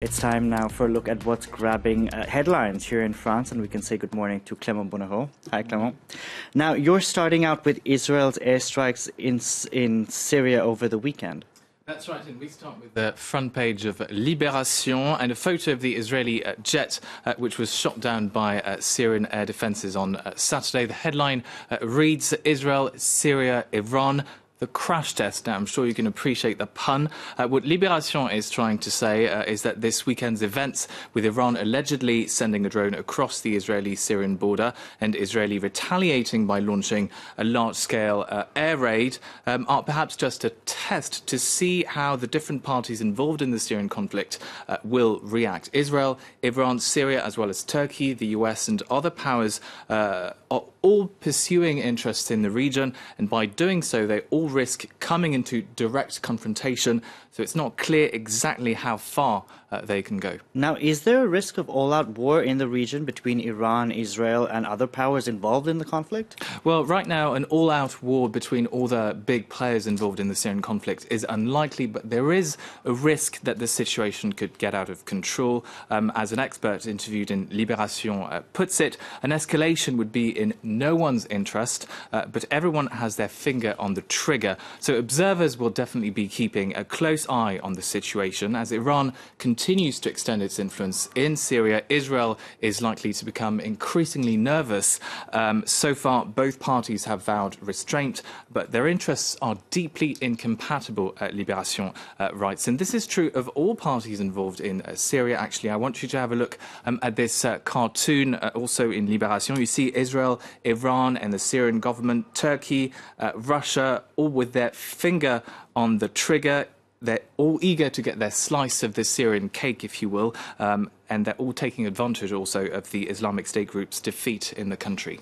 It's time now for a look at what's grabbing headlines here in France, and we can say good morning to Clément Bonnereau. Hi, Clément. Now, you're starting out with Israel's airstrikes in Syria over the weekend. That's right, and we start with the front page of Libération and a photo of the Israeli jet which was shot down by Syrian air defences on Saturday. The headline reads, Israel, Syria, Iran. The crash test. Now, I'm sure you can appreciate the pun. What Libération is trying to say is that this weekend's events, with Iran allegedly sending a drone across the Israeli-Syrian border and Israeli retaliating by launching a large-scale air raid, are perhaps just a test to see how the different parties involved in the Syrian conflict will react. Israel, Iran, Syria, as well as Turkey, the US and other powers are all pursuing interests in the region, and by doing so they all risk coming into direct confrontation, so it's not clear exactly how far they can go. Now, is there a risk of all-out war in the region between Iran, Israel and other powers involved in the conflict? Well, right now an all-out war between all the big players involved in the Syrian conflict is unlikely, but there is a risk that the situation could get out of control. As an expert interviewed in Libération puts it, an escalation would be in no one's interest, but everyone has their finger on the trigger. So observers will definitely be keeping a close eye on the situation. As Iran continues to extend its influence in Syria, Israel is likely to become increasingly nervous. So far, both parties have vowed restraint, but their interests are deeply incompatible, Libération writes. And this is true of all parties involved in Syria, actually. I want you to have a look at this cartoon, also in Libération. You see Israel, Iran and the Syrian government, Turkey, Russia, all with their finger on the trigger. They're all eager to get their slice of the Syrian cake, if you will, and they're all taking advantage also of the Islamic State group's defeat in the country.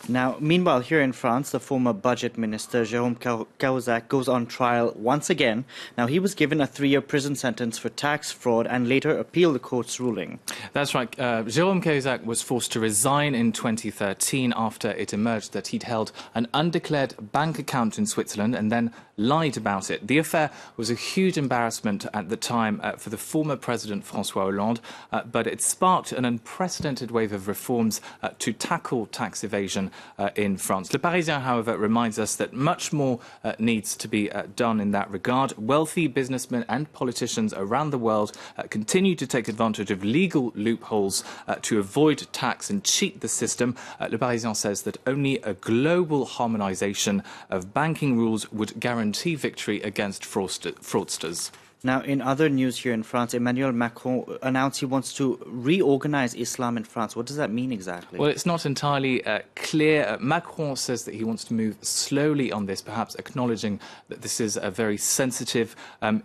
Now, meanwhile, here in France, the former budget minister, Jérôme Cahuzac, goes on trial once again. Now, he was given a 3-year prison sentence for tax fraud and later appealed the court's ruling. That's right. Jérôme Cahuzac was forced to resign in 2013 after it emerged that he'd held an undeclared bank account in Switzerland and then lied about it. The affair was a huge embarrassment at the time for the former president, François Hollande, but it sparked an unprecedented wave of reforms to tackle tax evasion in France. Le Parisien, however, reminds us that much more needs to be done in that regard. Wealthy businessmen and politicians around the world continue to take advantage of legal loopholes to avoid tax and cheat the system. Le Parisien says that only a global harmonisation of banking rules would guarantee victory against fraudsters. Now, in other news here in France, Emmanuel Macron announced he wants to reorganize Islam in France. What does that mean exactly? Well, it's not entirely clear. Macron says that he wants to move slowly on this, perhaps acknowledging that this is a very sensitive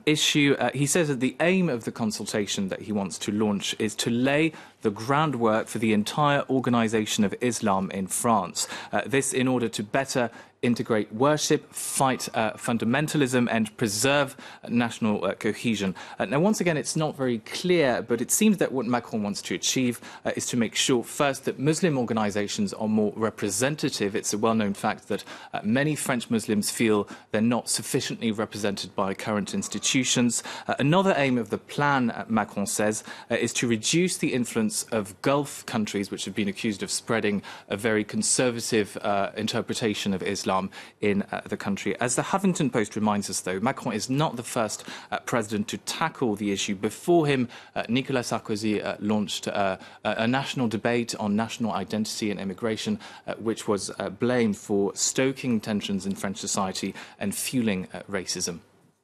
issue. He says that the aim of the consultation that he wants to launch is to lay the groundwork for the entire organisation of Islam in France. This in order to better integrate worship, fight fundamentalism and preserve national cohesion. Now, once again, it's not very clear, but it seems that what Macron wants to achieve is to make sure, first, that Muslim organisations are more representative. It's a well-known fact that many French Muslims feel they're not sufficiently represented by current institutions. Another aim of the plan, Macron says, is to reduce the influence of Gulf countries, which have been accused of spreading a very conservative interpretation of Islam in the country. As the Huffington Post reminds us, though, Macron is not the first president to tackle the issue. Before him, Nicolas Sarkozy launched a national debate on national identity and immigration, which was blamed for stoking tensions in French society and fueling racism.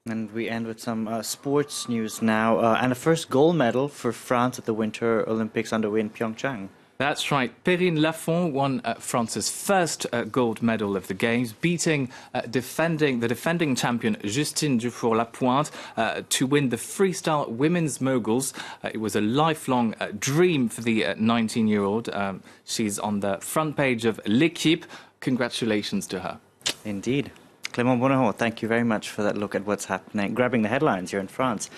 And we end with some sports news now, and a first gold medal for France at the Winter Olympics underway in Pyeongchang. That's right. Perrine Lafont won France's first gold medal of the Games, beating the defending champion Justine Dufour-Lapointe to win the freestyle women's moguls. It was a lifelong dream for the 19-year-old. She's on the front page of L'Équipe. Congratulations to her. Indeed. Clément Bonnereau, thank you very much for that look at what's happening, grabbing the headlines here in France.